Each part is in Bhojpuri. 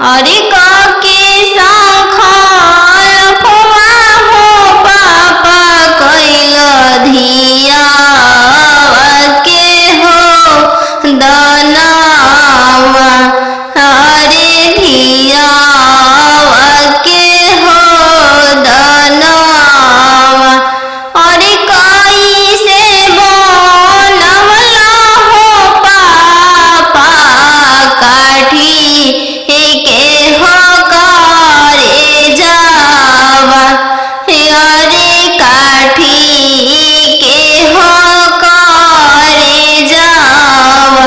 अरे काके साखल फुआ हो पापा कैल धिया के हो दनावा। अरे धिया के हो दनावा। अरे कैसे बनवला हो पापा काठी के हो करे जावा। अरे काठी के हो करे जावा।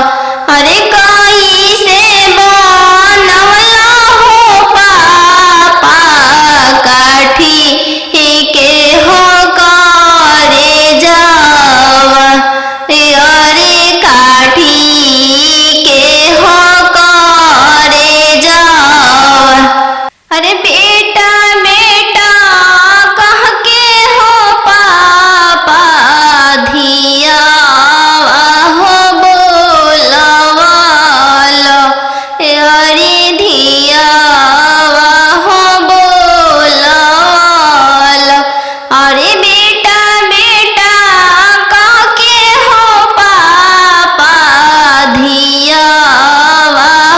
अरे कैसे बनवला हो पापा काठी के हो करे जावा। अरे काठी के हो करे जावा। अरे बेटा बेटा कह के हो पापा धिया हो बोलवालो। अरे धिया हो बोलवालो। अरे बेटा बेटा कह के हो पापा धिया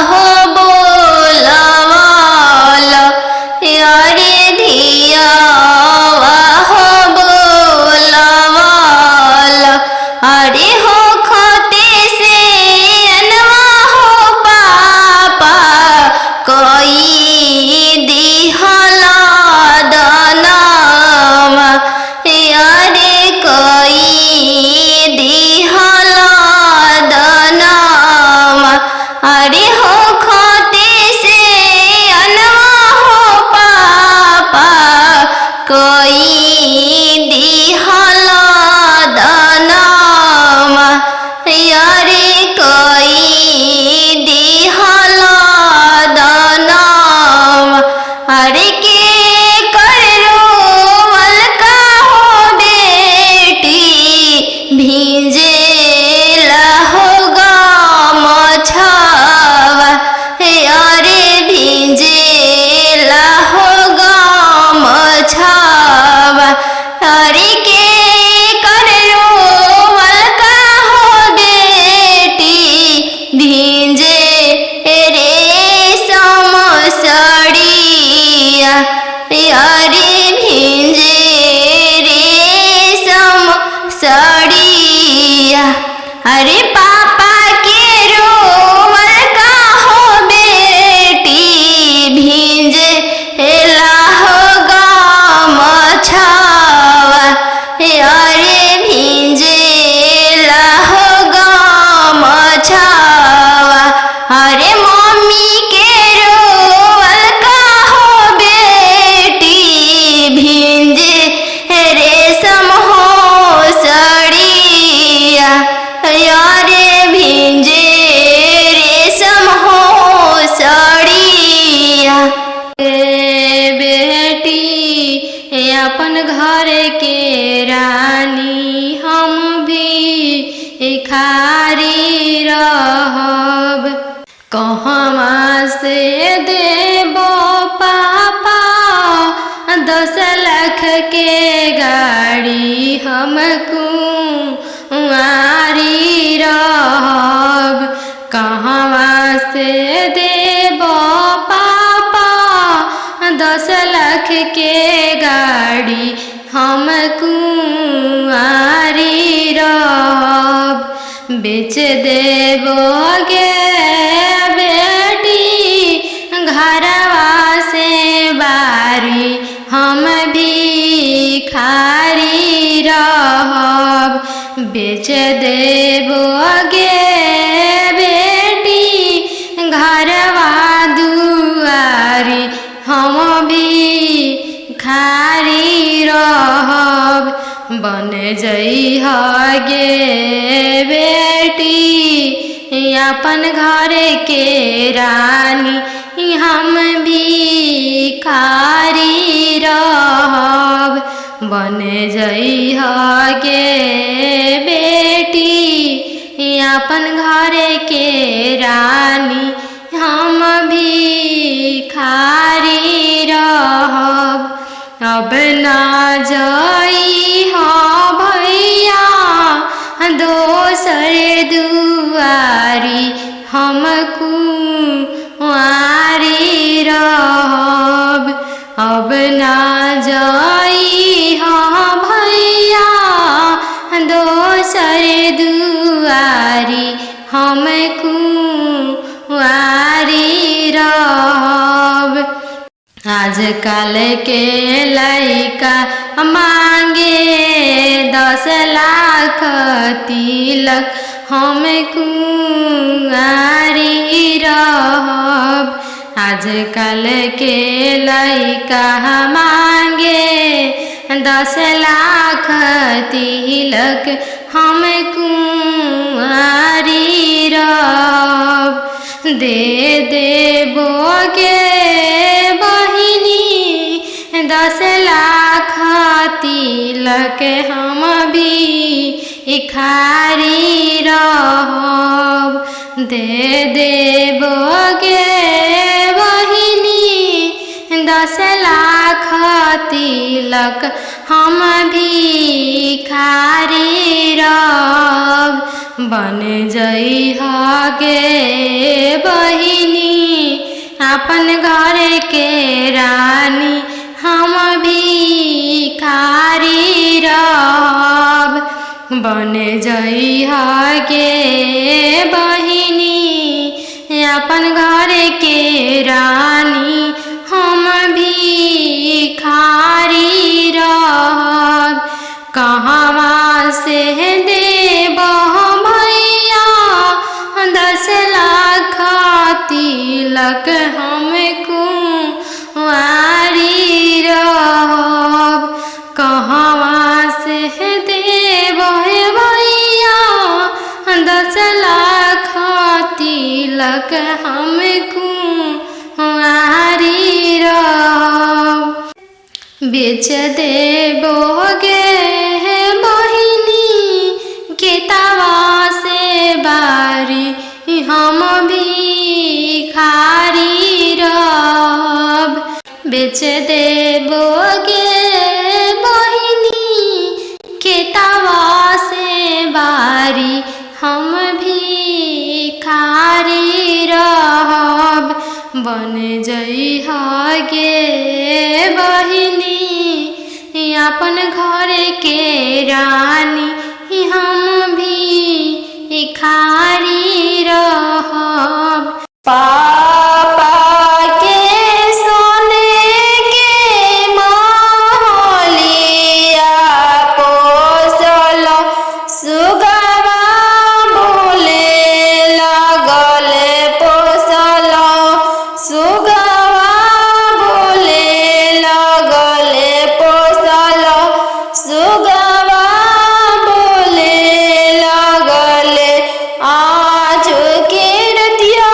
हो बोलवालो। अरे धिया हो बोलवालो। अरे हो खते से अनवा हो पापा कोई दिहला दनावा। अरे कोई दिहला दनावा। अरे हो खते से अनवा हो पापा कोई दिहला दनावा। अरे कोई दिहला दनावा। अरे के करोवल का हो बेटी भीजे हो गमछावा। अरे भीजे हो गमछावा। अरे के करोवल का हो बेटी भीजे रेशम साड़िया। अरे भीजे रेशम साड़िया। अरे पापा के रोवल का हो बेटी भीजे हो गमछावा। अरे भीजे हो गमछावा। अरे मम्मी के रोवल का हो बेटी भीजे रेशम हो साड़िया। अरे भीजे रेशम हो साड़िया। बेटी अपन घर के रानी हम भी खारी रहब। कहवा से देबो पापा 10 लाख के गाड़ी हम कुंवारी रहब। कहवा से देबो पापा 10 लाख के गाड़ी हम कुंवारी रहब। बेच देबोगे बेटी घरवा से बारी हम भी खारी रहब। बेच देबोगे बेटी घरवा दुआरी हम भी खारी रहब। बन जइहा गे बेटी अपन घर के रानी हम भी खारी रहब। बन जइहा गे बेटी अपन घर के रानी हम भी हम कुंवारी रहब। आजकल के लइका मांगे 10 लाख तिलक, हम कुंवारी रहब। आजकल के लइका मांगे 10 लाख तिलक, हम कुंवारी रहब। दे देबोगे बहिनी 10 लाख तिलक, हम भिखारी रहब। दे देबोगे बहिनी 10 लाख तिलक, हम भिखारी रहब। बन जइहगे बहिनी अपन घर के रानी, हम भिखारी रहब। बन जइहगे बहिनी अपन घर के रानी, हम भिखारी रहब। कहवा से देब भैया 10 लाख तिलक, हम कुंवारी रहब। कहवा से देब भैया 10 लाख तिलक, हम कुंवारी रहब। बेच देबोगे बहिनी खेतवा से बारी, हम भिखारी रहब। बेच देबोगे बहिनी खेतवा से बारी, हम भिखारी रहब। बन जइहगे बहिनी अपन घर के रानी, हम भिखारी रहब। पापा के सोने के महलिया पोसल, सुगवा बोले लगल पोसल। सुगवा बोले लगल पोसल, सुगवा बोले लगल। आज के रतिया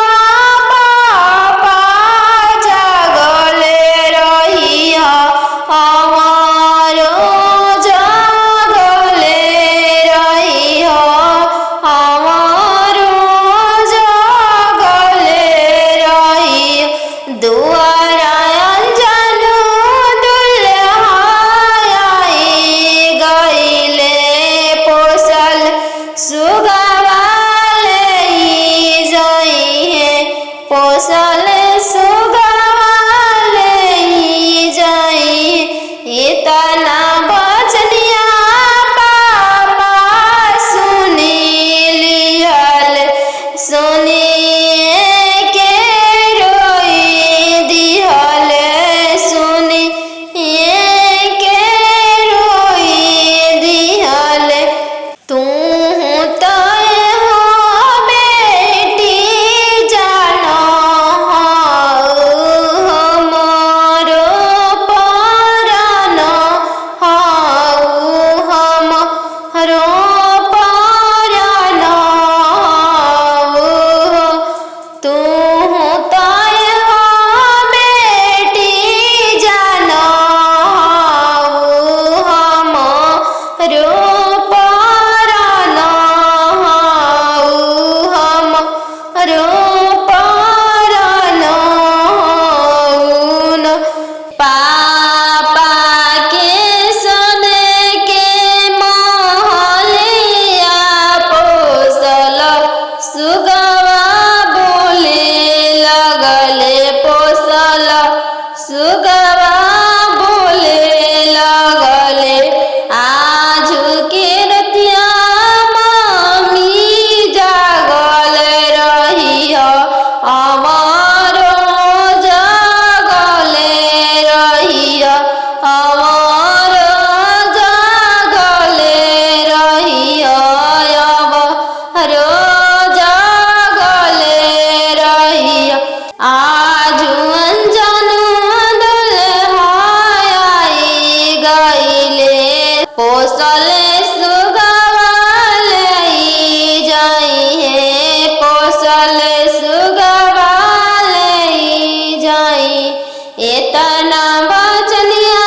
एतना बचनिया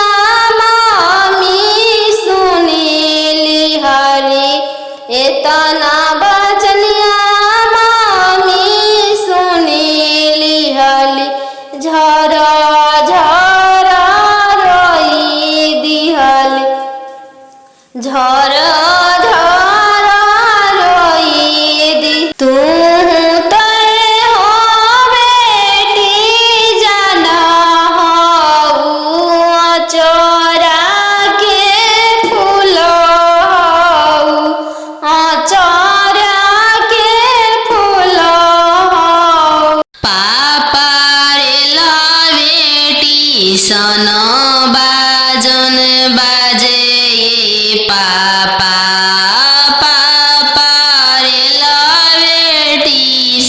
मामी सुनीली हली, एतना बचनिया मामी सुनीली हली, झरा झरा रोई दिहली, झरा झरा रोई दी। तू सन बाजन बाजे पापा पापा रे लवेटी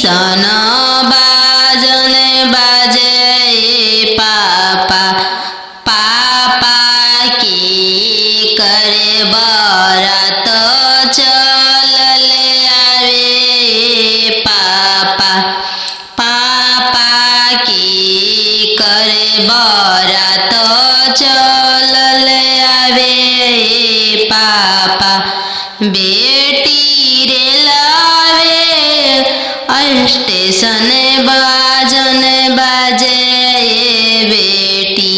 सन बाजन बाजे पापा पापा के करे बरात चलले आवे पापा पापा के करे बरात चलले आवे पापा बेटी रे लावे स्टेशन बाजन बाजे बेटी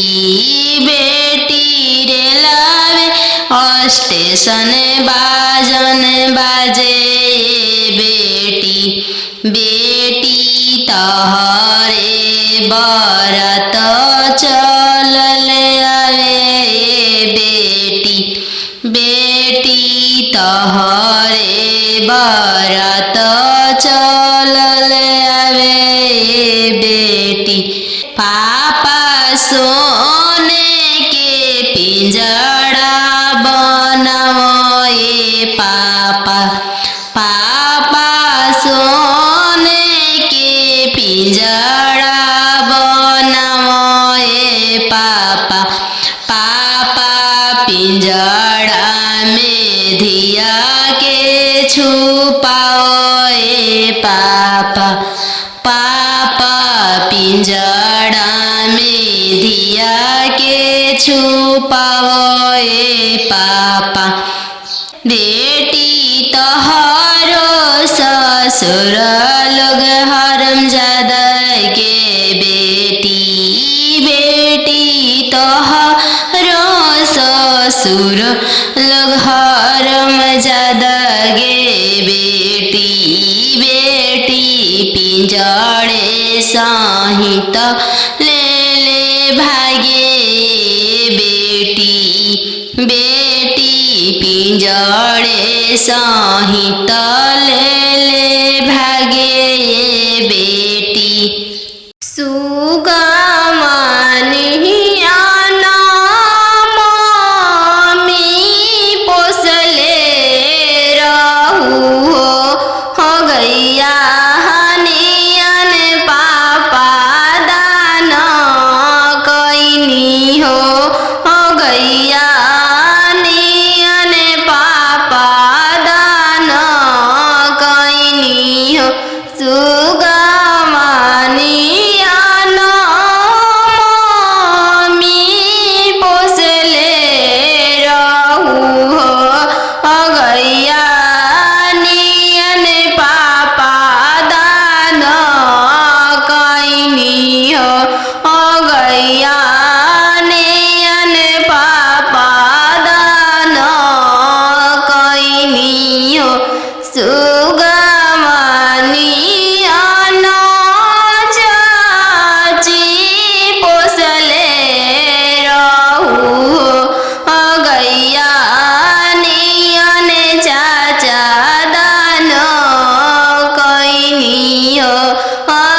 बेटी रे लावे स्टेशन बाजन बाजे बेटी बेटी तहरे बरात चलले आवे बेटी बेटी तहरे बरात चलले आवे बेटी पापा सोने के पिंजड़ा बनाओ पापा पापा सोने के पिंजड़ा बनाओ पापा पापा पिंजड़ा में धिया के छुपाओ पापा पापा पिंजड़ा में धिया के छुपाओ पापा बेटी तोहरो ससुर लोग हरमजादा के बेटी बेटी तोहरो ससुर लोग हरमजादा गे बेटी बेटी पिंजड़े सहित ले ले भागे बेटी बेटी पिंजड़े सहित ले ले भागे बेटी सुगा मानिया मामी पोसले रहू हो गैया हनियन पापा दाना कैनी हो गैया नियन पापा दाना कैनी हो सुगा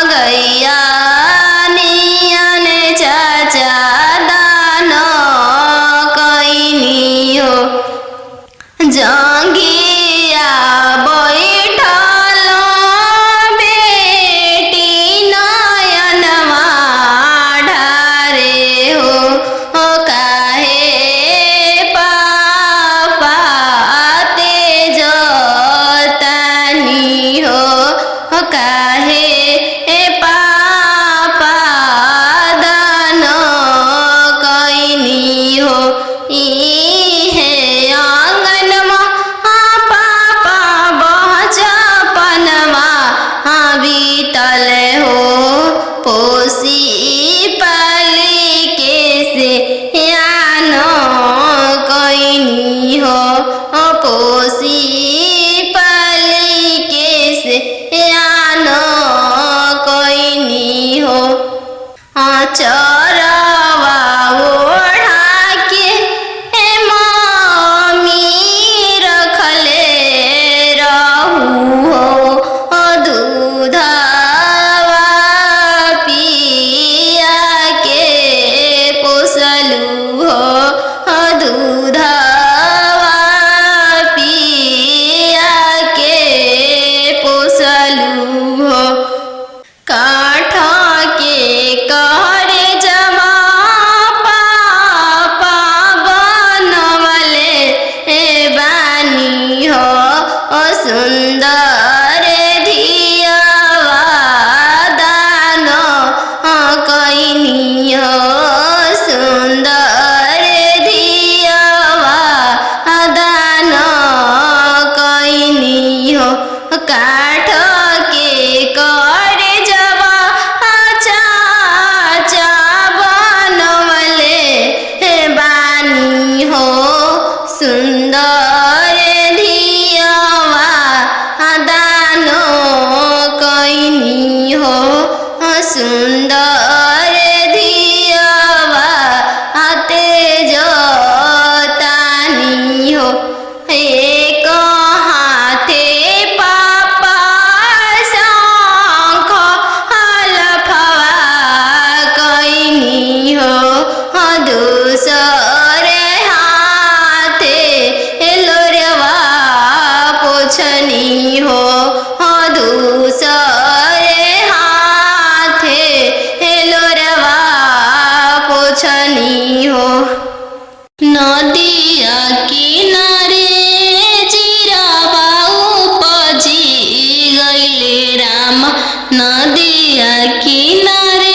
गैया नियन चाचा पाली के से यान कैनी हो पोसी पाली के से यान कैनी हो चरवा ओढ़ा के मम्मी रखले रहू हो दूधवा पिया के पोसलू हो दूधवा पिया के पोसलू हो काठ के कहरे जमा पापा बनवले बानी हो सुंदर धियावा दान कैनी हो सुंदर धियावा दान कैनी हो काठ के करे जबा चाचा बनवले बानी हो सुंदर धियावा दान कैनी हो सुंदर धियावा तेज तानी हो एक हाथे पापा शंख हलफवा कैनी हो दूसरे हाथे लोरवा पोछनी हो दूसरे हाथे लोरवा पोछनी हो नदिया किनारे जिरावा उपजी गइले राम नदिया किनारे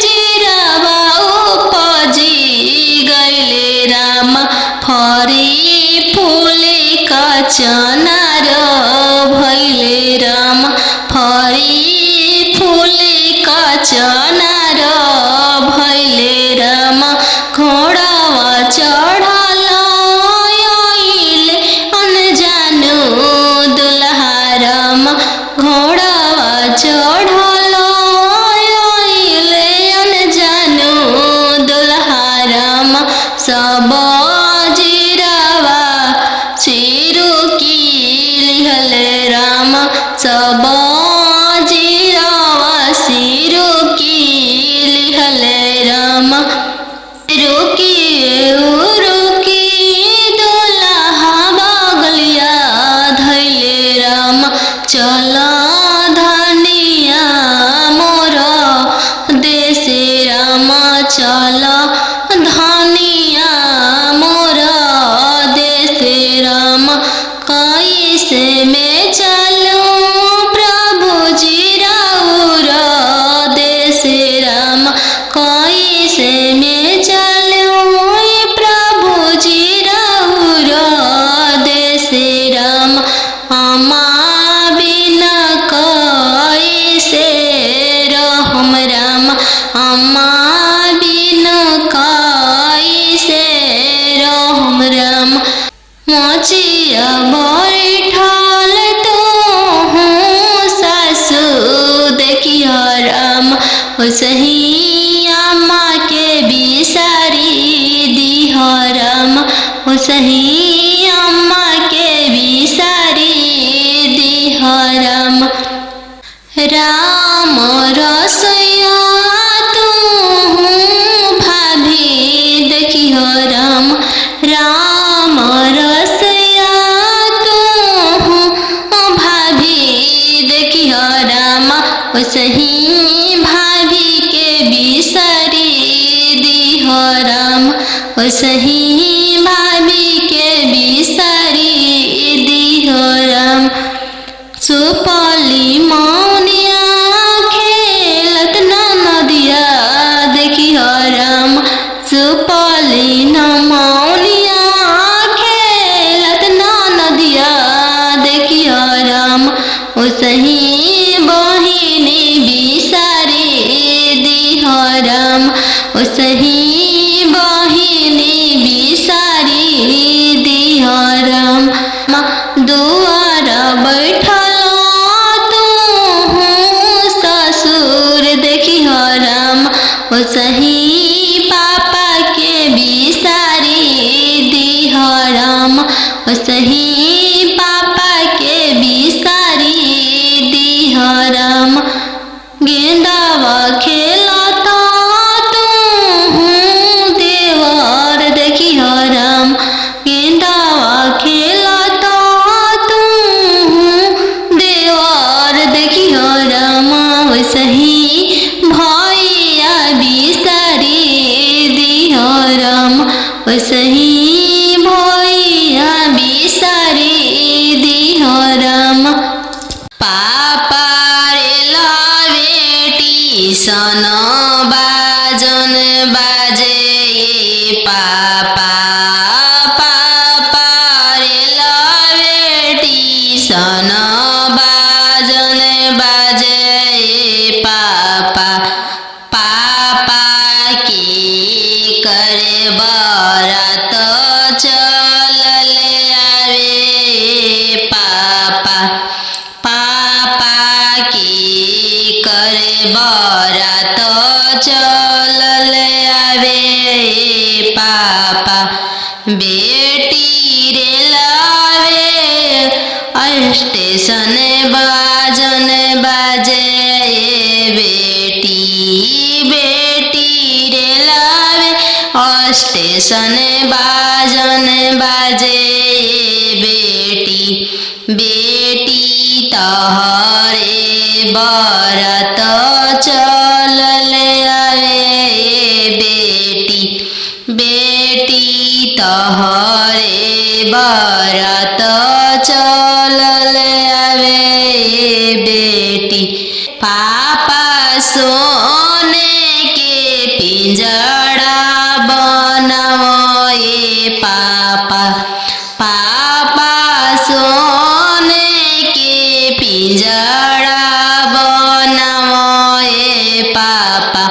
जिरावा उपजी गइले राम फरी फूले कचनार भइले राम फरी फूले कचनार भइले राम घोड़ावा चढ़ल आइले अनजानो दुल्हा राम घोड़ावा चढ़ल आइले अनजानो दुल्हा राम सब जिरावा चिरू की लिहले राम सब जिरावा सिरू की लिहले राम रुकी दुल्हा बगलिया धैले राम चल धनिया मोर देशे राम चल धनिया मोर देशे राम कैसे में चलूं प्रभु जी राउर देशे राम कैसे में चलूं प्रभु जी राउर देशे राम अम्मा बिना कैसे रहम राम अम्मा बिना कैसे रहम राम मोचिया बैठल तो हूँ सासु देखियो राम सही अम्मा के बिसारी दिह राम सही अम्मा के बिसारी दिह राम राम रसोइया तू भाभी देखियो राम राम रसोइया तू भाभी देखियो राम सही भाभी के बिसारी दिह राम सही भाभी के बिसारी दिह राम सुपली मौनिया खेलत ना नदिया देखियो राम सुपली न मौनिया खेलत ना नदिया देखियो राम सही बहिनी बिसारी दिह ओसही बहिनी बिसारी दिह राम दुआर बैठल तू ससुर देखी राम ओसही पापा के बिसारी दिह राम ओसही पापा के बिसारी दिह राम गेंदावा खेलता तू देवर देखी राम गेंदावा खेलता तू देवर देखी राम वैसही भैया बिसारी दिह राम वैसही भैया बिसारी दिह राम पापा सन बाजन बाजे पापा पापा रे लवेटी सन बाजन बाजे पापा पापा की करे बरात चल आवे पापा पापा की करे बरात चल आवे पापा बेटी रे लावे स्टेशन बाजन बाजे बेटी बेटी रे लावे स्टेशन बाजन बाजे बेटी बेटी तहरे बरात चल आवे बेटी बेटी तहरे बरात चल आवे बेटी पापा सोने के पिंजड़ा बनाओ पापा पापा सोने के पिंजड़ा बनाओ पापा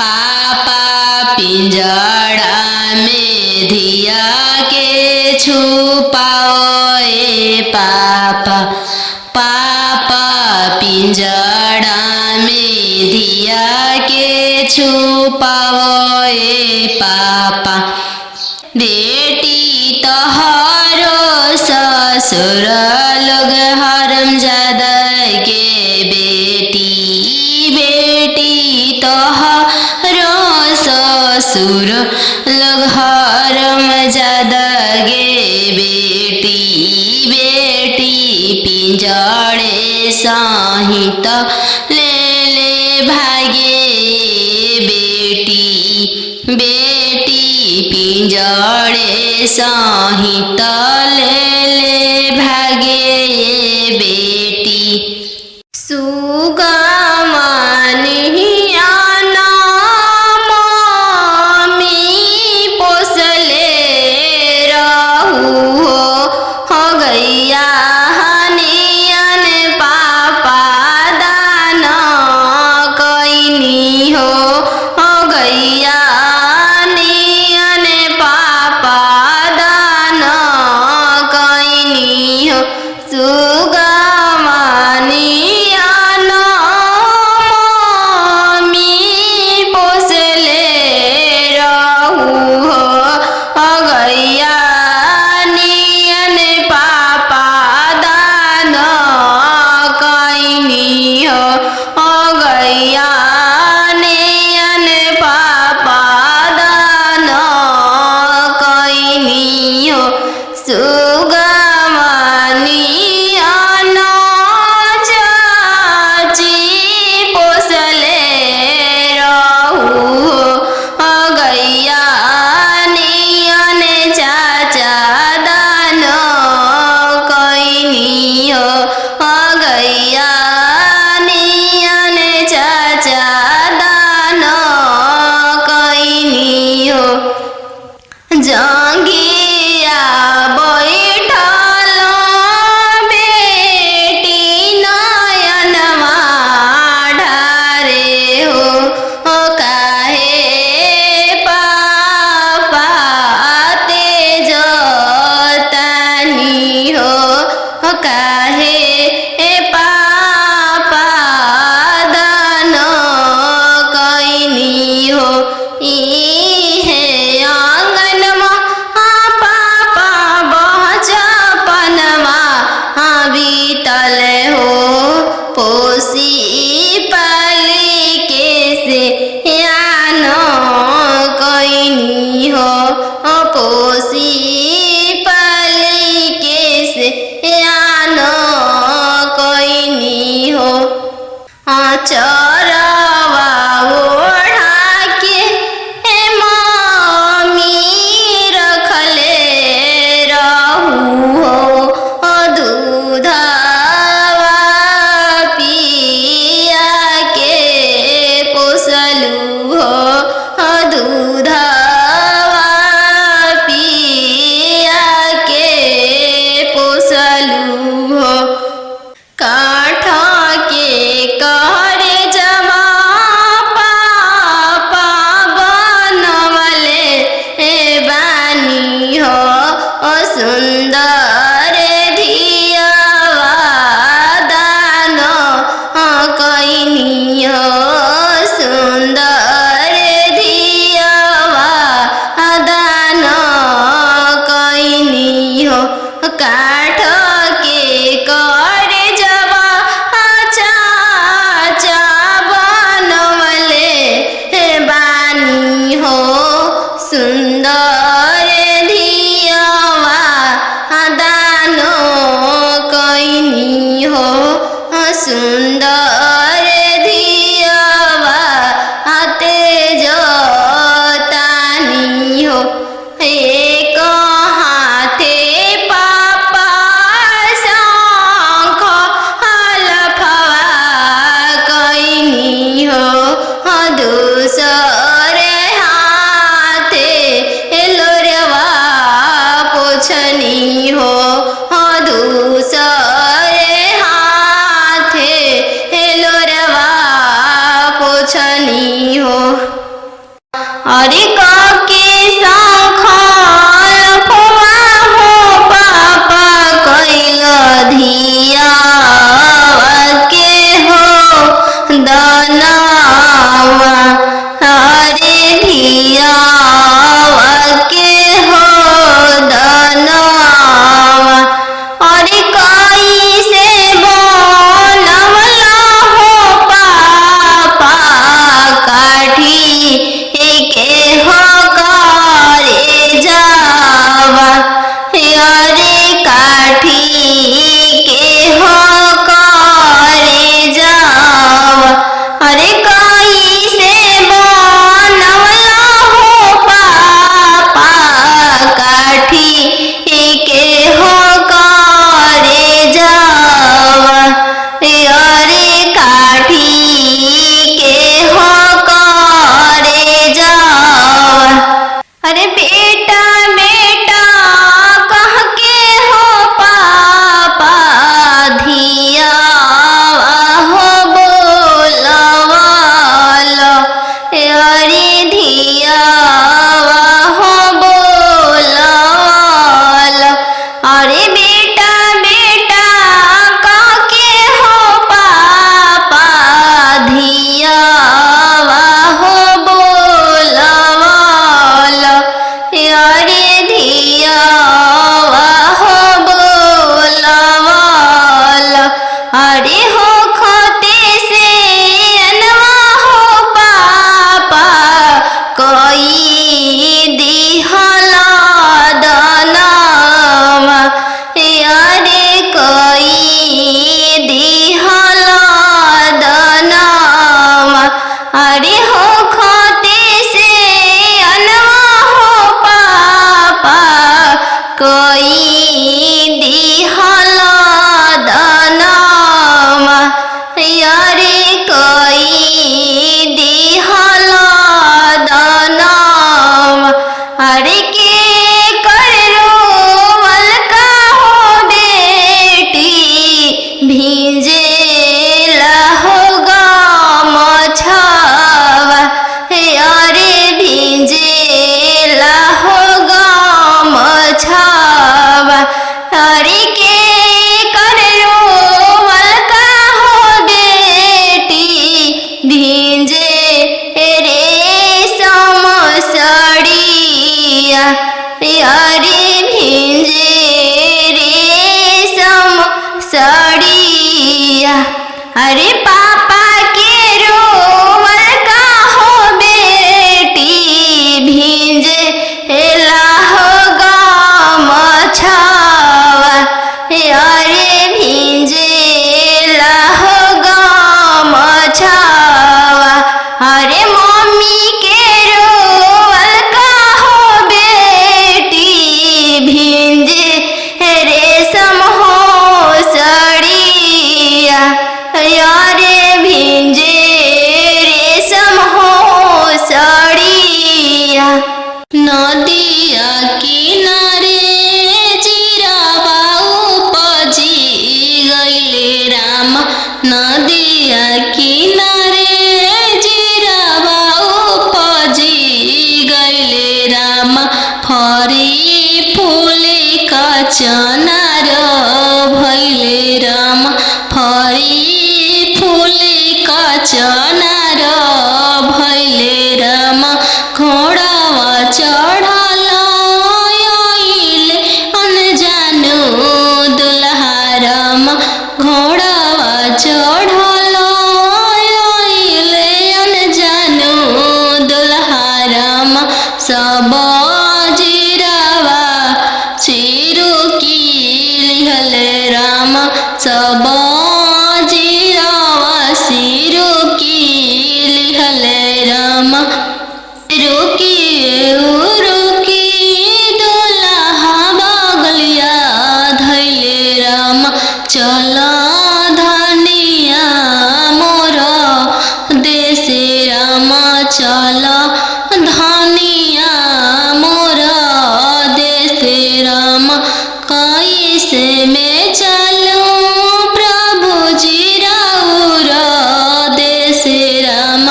पापा पिंजड़ा में धिया के छुपाओ पापा पापा पिंजड़ा में धिया के छुपाओ पापा बेटी तोहरो ससुर लोग हरामजादा के बेटी बेटी तोहरो ससुर लोग हरामजादा गे बेटी बेटी पिंजड़े सहित ले भागे बेटी बेटी पिंजड़े सहित ले भागे बेटी सुगमनिया मम्मी पोसले रहू हो गैया हनियन पापा दान कैनी हो गैया नियन पापा दान कैनी हो सुगा चरवा ओढ़ा के मम्मी रखले रहू हो दूधवा पिया के पोसलू हो दूधवा पिया के पोसलू हो काठ के करे जमा पापा बनवले बानी हो सुंदर धियावा दान कैनी हो सुंदर धियावा दान कैनी हो काठ के करे जवा चाचा बनवले बानी हो सुंदर धियावा दान कैनी हो सुंदर धियावा तेज तानी हो एक हाथे पापा शंख हलफवा कैनी हो दूसरे हाथे लोरवा पोछनी हो दूसरे हाथे लोरवा पोछनी हो अरे के शंख लफवा हो पापा कैल धियावा के हो दनावा अरे धियावा के हो दनावा अरे कैसे बनवला हो पापा काठी के हो करे जावा अरे काठी के हो करे जावा अरे कैसे बनवला हो पापा काठी के हो करे जावा अरे काठी के हो करे जावा अरे बेटा बेटा कह के हो पापा धियावा हो बोलवाल अरे धियावा हो बोलवाल अरे बेटा बेटा कह के हो पापा धियावा हो बोलवाल अरे धियावा हो बोलवाल अरे हो खोते से अनवा हो पापा कोई दिहला दनावा अरे कोई दिहला दनावा अरे हो खोते से अनवा हो पापा कोई दिहला दनावा अरे कोई दिहला दनावा अरे के करो का हो बेटी भीजे हो गमछवा अरे भीजे हो गमछवा अरे के करो का हो बेटी भीजे रे समसड़िया अरे भीजे रे समसड़िया अरे पापा के रोवल का हो बेटी भीजे हो गमछवा अरे भीजे हो गमछवा नदिया किनारे जीरावा उपजी गइले राम। नदिया किनारे जीरावा उपजी गइले राम। फरी फूले कचनार भइले राम। फरी फूले कचनार भइले राम। घोड़ावा चढ़ल आइले अनजानु दुल्हा राम। घोड़ावा चढ़ल आइले अनजानु दुल्हा राम। सब जीरावा सिरुकी लिहले राम। सब जीरावा सिरुकी लिहले राम। रुकी रुकी दुल्हा बगलिया धैले राम। चल धनिया मोर देशे राम। चल धनिया मोर देशे राम। कैसे में चलूं प्रभु जी राउर देशे राम।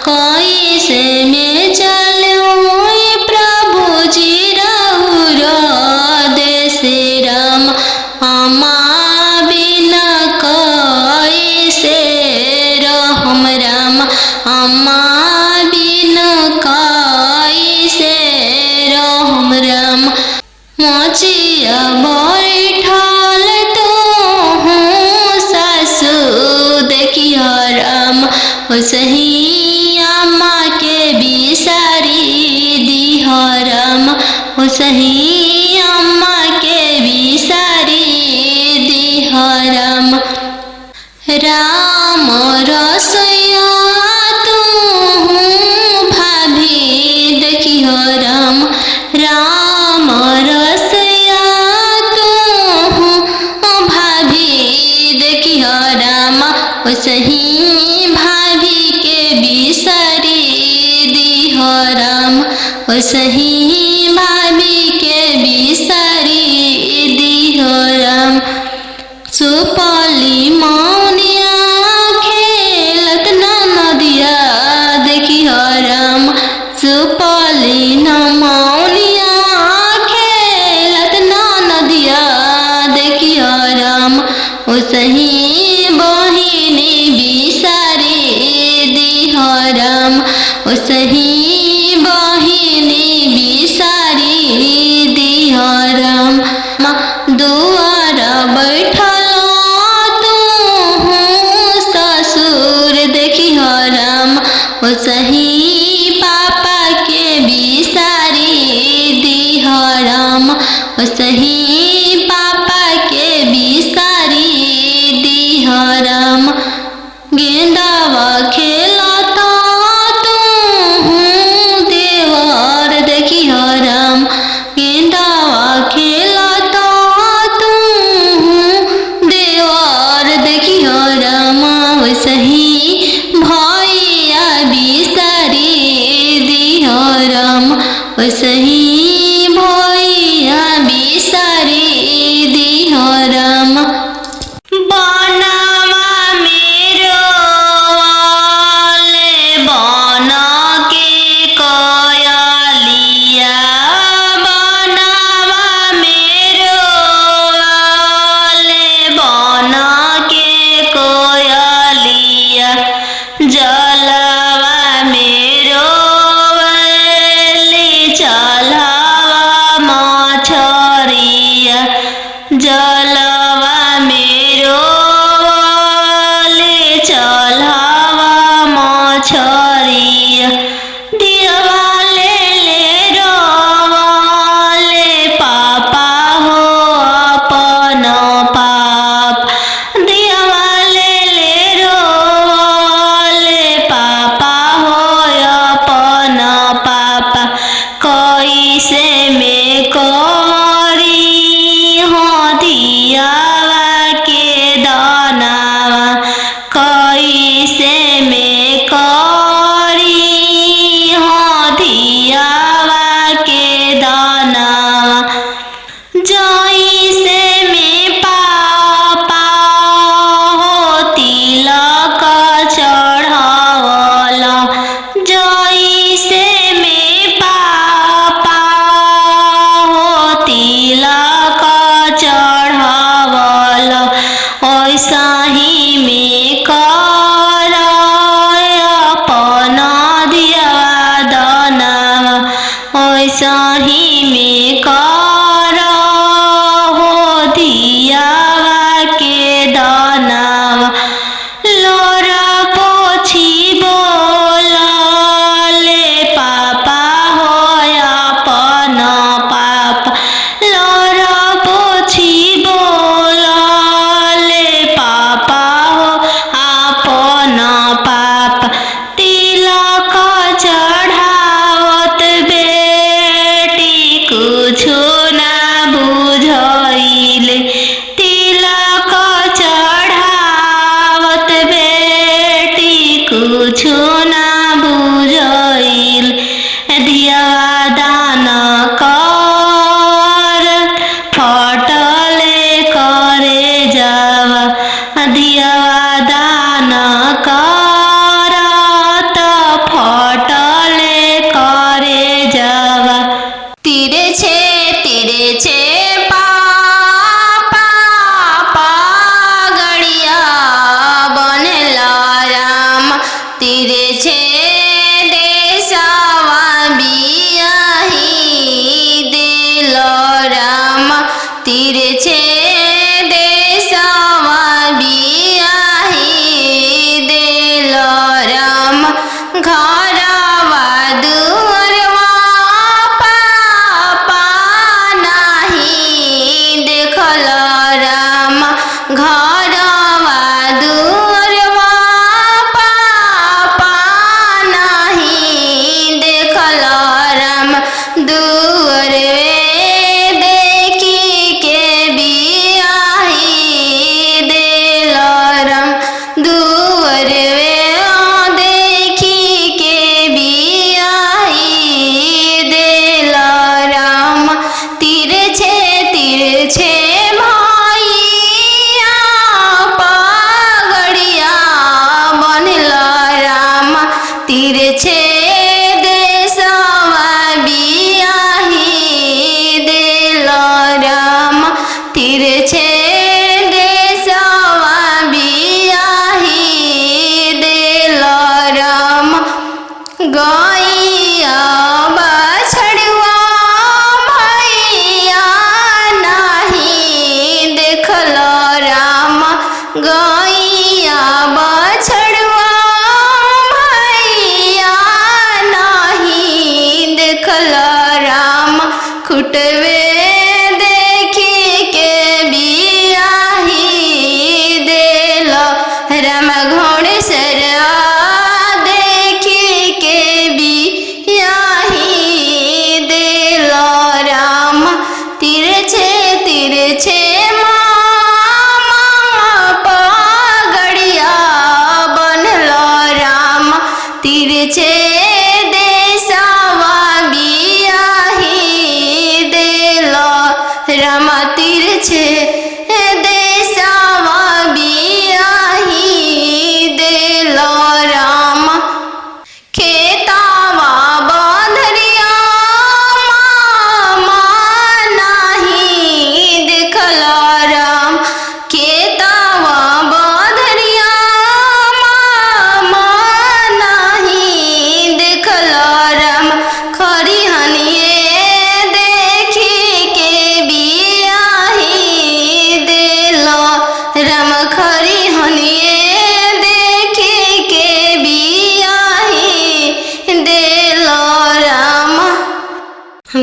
कैसे में चलूं प्रभु जी राउर देशे राम। अम्मा बिना कैसे रहम राम। अम्मा बिना कैसे रहम राम। मोचिया बैठल तोहू सासु देखिया राम। ओसही अम्मा के बिसारी दिह राम। ओसही अम्मा के बिसारी दिह राम। राम रसोइया तोहू भाभी देखिह राम। राम रसोइया तोहू भाभी देखिह राम। ओसही भाभी के बिसारी दिह राम। ओसही भाभी के बिसारी दिह राम। सुपली मौनिया खेलत नदिया देखिह राम। सुपली मौनिया खेलत नदिया देखिह राम। ओसही बहिनी बिसारी दिह राम। ओसही बहिनी बिसारी दिह राम। दुआर बैठल तोहू ससुर देखिह राम। ओसही पापा के बिसारी दिह राम। ओसही पापा के बिसारी दिह राम। गेंदावा खेलत तोहू देवर देखिह राम। गेंदावा खेलत तोहू देवर देखिह राम। ओसही भैया बिसारी दिह राम। ओसही भैया बिसारी दिह राम। बनवा मेरो वाले बन के कयलिया। बनवा मेरो वाले बन के कोयलिया। जलवा मेरो वाले चलवा मछरिया। जलवा मेरो वाले चलवा मछरिया। दिवाले ले रोवाले पापा हो अपन पाप। दिवाले ले रोवाले पापा हो अपन पाप। कैसे में करी हो दियावा के दानावा। कैसे में करी हो दियावा के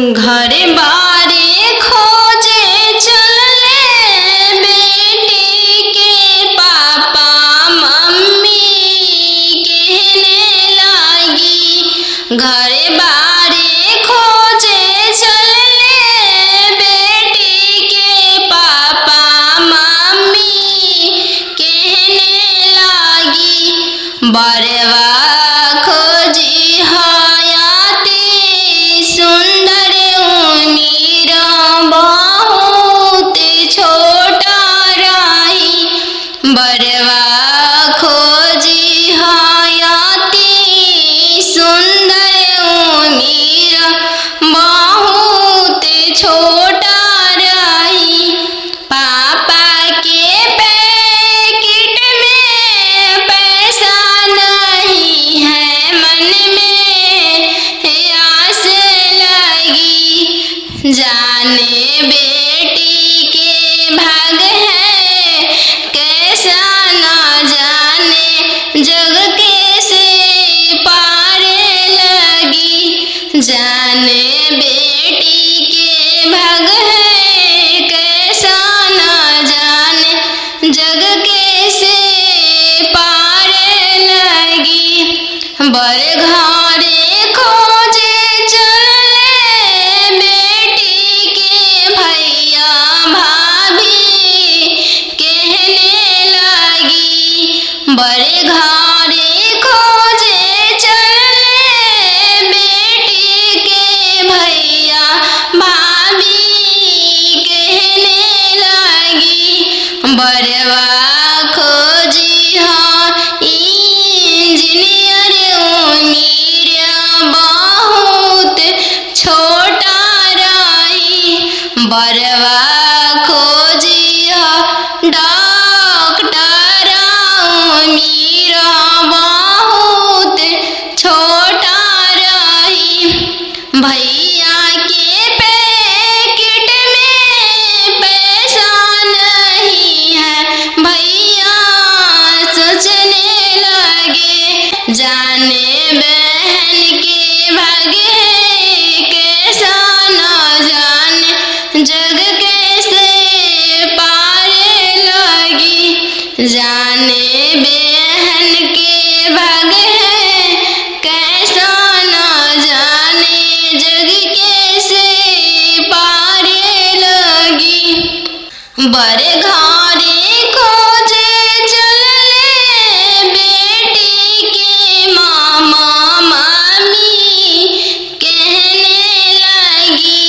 घर बारे खोजे चलले बेटी के पापा मम्मी कहने लगी। घर बारे खोजे चलले बेटी के पापा मम्मी कहने लगी। बरवा खोजी हयाती सुंदर उमीर बहुत छोटा रही। बरवा खोजी हयाती सुंदर उमीर बहुत छोटा रही। पापा के पैकेट में पैसा नहीं है, मन में आस लगी। जाने बेटी के भाग है कैसा न जाने, जग कैसे पार लगी। जाने बेटी के भाग है कैसा न जाने, जग कैसे पार लगी। बर घरे खोजे चलले बेटी के भैया भाभी कहने लगी। बर घरे खोजे चलले बेटी के भैया भाभी कहने लगी। बरवा खोजी हाँ इंजीनियर उमीर बहुत छोटा रही। बरवा खोजी हाँ डॉक्टर उमीर बहुत छोटा रही। भैया के पैकेट में पैसा नहीं है, भैया सोचने लगे। जाने बहन के भाग्य है कैसा न जाने, जग कैसे पार लगी। जाने बहन के भाग्य है कैसा न जाने, जग कैसे पार लगी। बर घरे खोजे चलले बेटी के मामा मामी कहने लगी।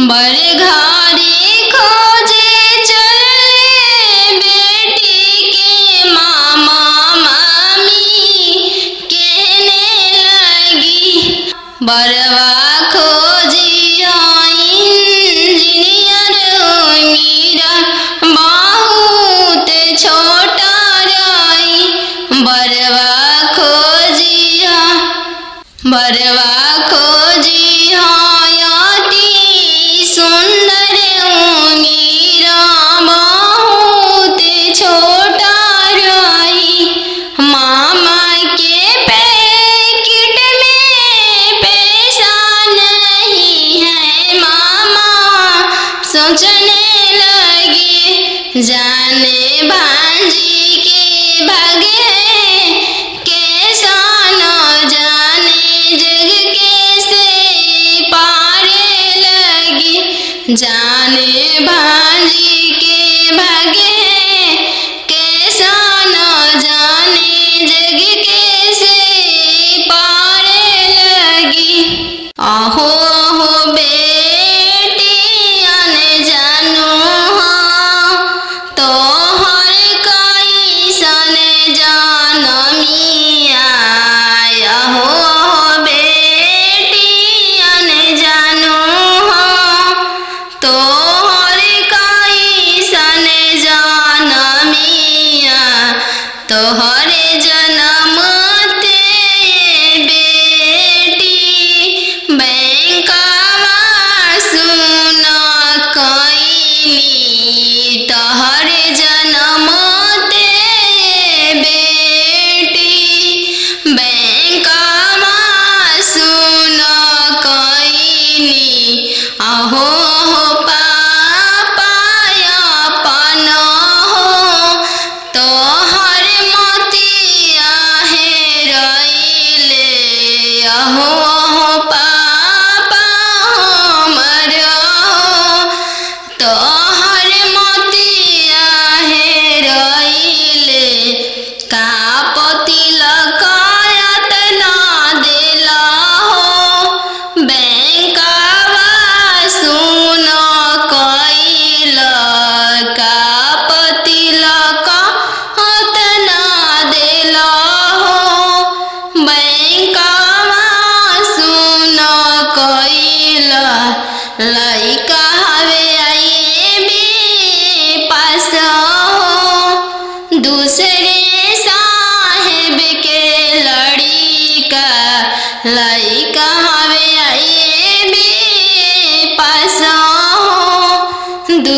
बर घरे खोजे चलले बेटी के मामा मामी कहने लगी। बरवा खोजी इंजीनियर उमीर बहुत छोटा रही। बरवा खोजी हयाती सुंदर उमीर बहुत छोटा रही। मामा के पैकेट में पैसा नहीं है, मामा सोचने लगे। जाने भांजी के भाग्य है कैसा न जाने, जग कैसे पार लगी। जाने भांजी के भाग्य है कैसा न जाने, जग कैसे पार लगी। आहो आहो बेटी अन जानू हाँ, तोहर कैसन जानमिया। आहो आहो बेटी अन जानू हाँ, तोहर कैसन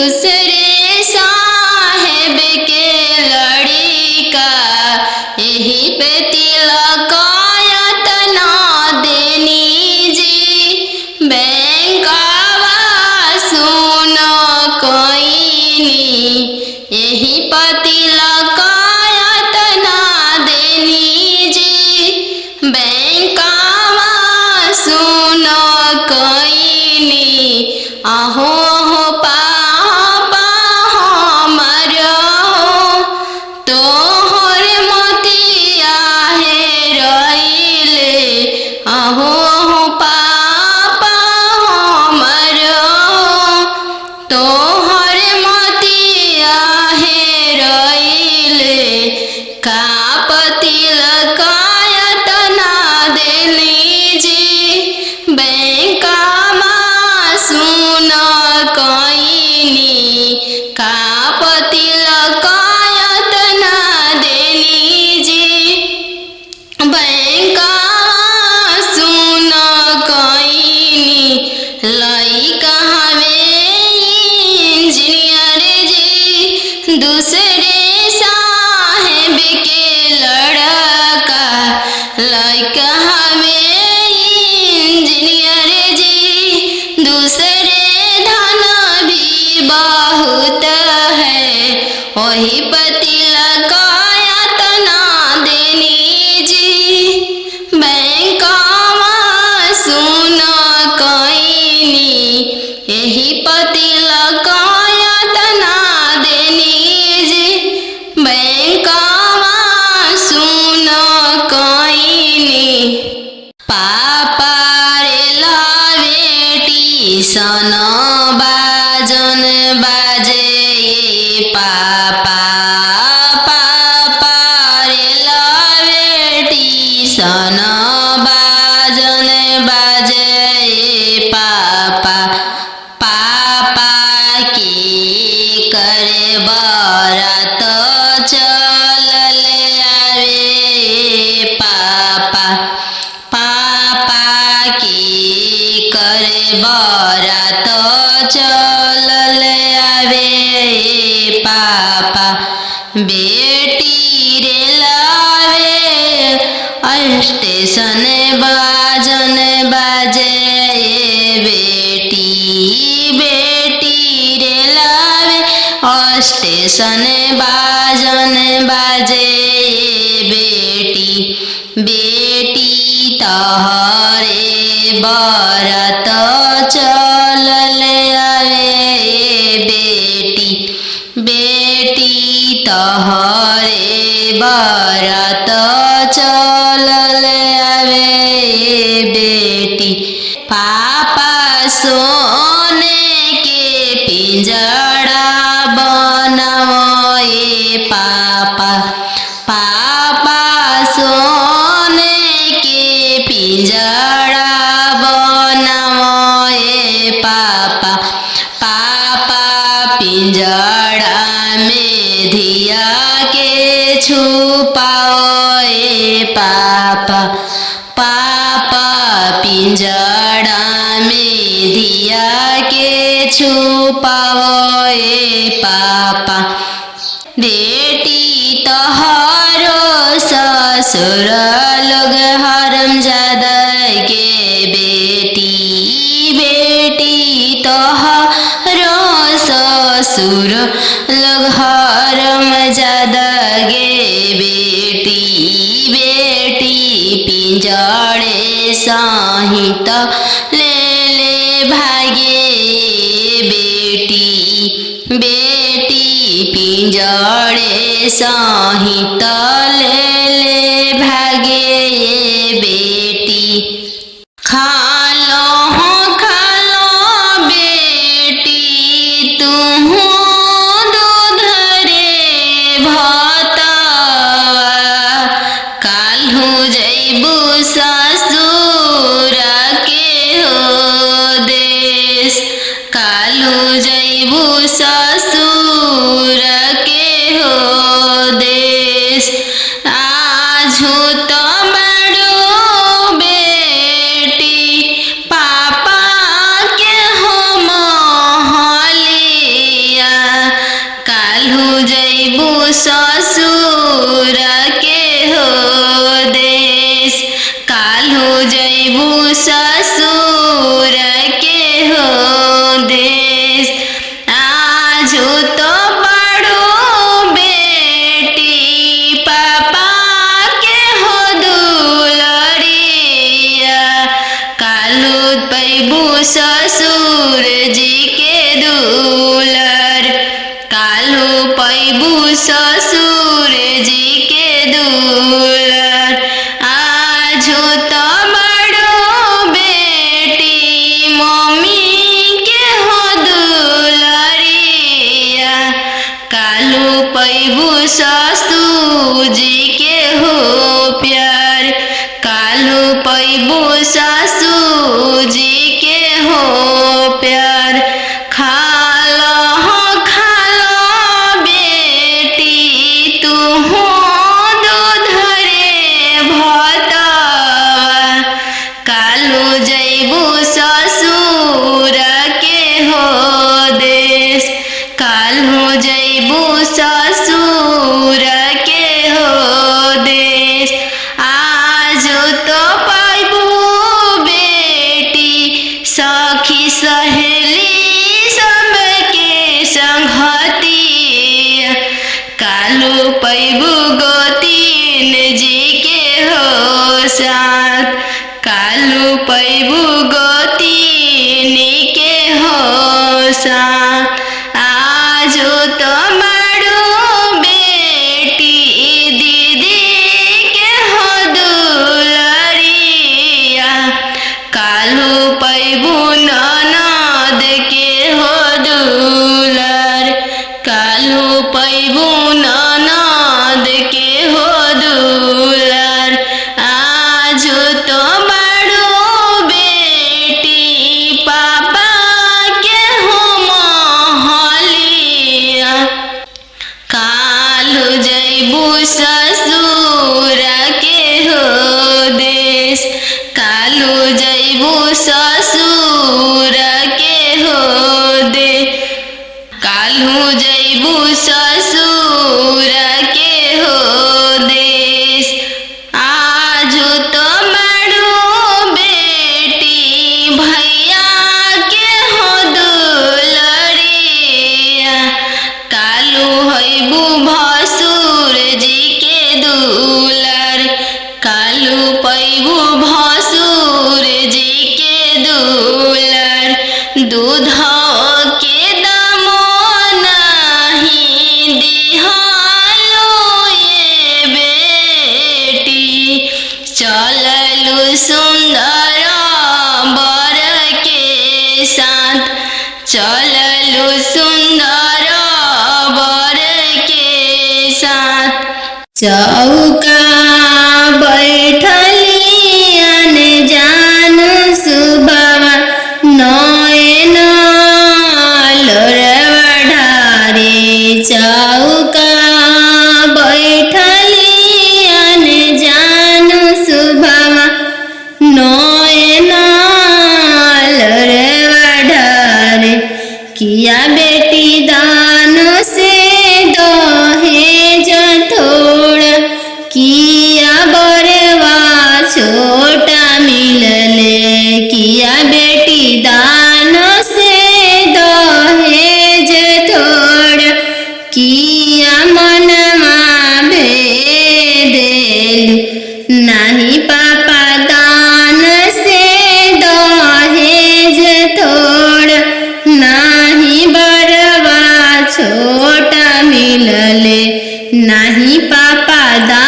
दूसरे साहेब के लड़का यही पे तिलकायत ना देनी जी बैंकवा सुन कोइनी यही पे तिलकायत ना देनी जी बैंकवा सुन कोइनी आहो हो पापा हमर तोहर मोतिया हेरइले आहो हो पापा हमर तोहर मोतिया हेरइले का तिलकायत ना देनी जी बैंकवा सुन कोइनी का तिलकायत ना देनी जी बैंकवा सुन कोइनी लइका हवे इंजीनियर जी दूसरे साहेब के लड़का लइका हवे इंजीनियर जी दूसरे धन भी बहुत है वही पर तिलकायत ना देनी जी बैंकवा सुन कोइनी यही पर तिलकायत ना देनी जी बैंकवा सुन कोइनी पापा रे लावेटी सन बाजन बाजे पापा पापा रे लावेटी सन बाजन बाजे पापा पापा की करे बरात चलल आवे पापा पापा की करे बरात चलल आवे पापा बेटी रे लावे स्टेशन बाजन बाजे बेटी बेटी रे लावे स्टेशन बाजन बाजे बेटी बेटी तोहरे बरात चलल आवे बेटी बेटी तोहरे बरात चलल आवे बेटी पापा सोने के पिंजड़ा बनावे पापा पापा सोने के पिंजड़ा बनावे पापा पापा पिंजड़ा में धिया के छुपाओ पापा पापा पिंजड़ा में धिया के छुपाओ पापा बेटी तोहरो ससुर लोग हरमजादा के बेटी बेटी तोहरो ससुर लोग हरमजादा गे बेटी बेटी पिंजड़े सहित ले ले भागे बेटी बेटी पिंजड़े सहित ले ले भागे बेटी खालो बेटी तुम दूध रे भाता काल्हू जैबू ससुर के हो देश काल्हू जैबू ससुर के हो देश आजू तो बड़ पैबू ससुर जी के दुलर, काल्हू पैबू ससुर जी के दुलर। आजो तो बड़ो बेटी मम्मी के हो दुलरिया, काल्हू पैबू ससुर जी के हो प्यार, काल्हू पैबू ससुर जी के हो प्यार। खालो बेटी तू हो दूध रे भतवा, काल्हू जैबू ससुर के हो देश, काल्हू जैबू ससुर के हो देश। आजो तो पैबू बेटी सखी सहेली सबके संगतिया, काल्हू पैबू गोतीन जी के हो साथ, काल्हू पैबू गोतीन के हो साथ। आजो तो बड़ो बेटी दीदी के हो दुलरिया, काल्हू पैबू ननद के हो दुलर, काल्हू पैबू ननद के हो दुलर। आजो तो बड़ो बेटी पापा के हो महलिया, काल्हू जैबू ससुर के हो देश, काल्हू जैबू ससुर के हो दे, काल्हू जैबू ससुर के हो देश। आजो तो बड़ो बेटी भैया के हो दुलरिया, काल्हू हैबू भसुर जी के दुलर, काल्हू पैबू भसुर जी के दुलर। दूध के दामो नहीं दिहालो ये बेटी, चललू सुंदर बर के साथ, चललू सुंदर बर के साथ। चौका बैठली अनजान सुबवा, नयन लोरवा ढारे। चौका बैठली अनजान सुबवा, नयन लोरवा ढारे। किया बेटी दान से दहेज थोड़ा, किया बरवा छोटा मिलले। किया बेटी दान से दहेज थोड़ा, किया मनमा भेदेलु। नाही पापा दान से दहेज थोड़ा, नाही बरवा छोटा मिलले। नाही पापा दान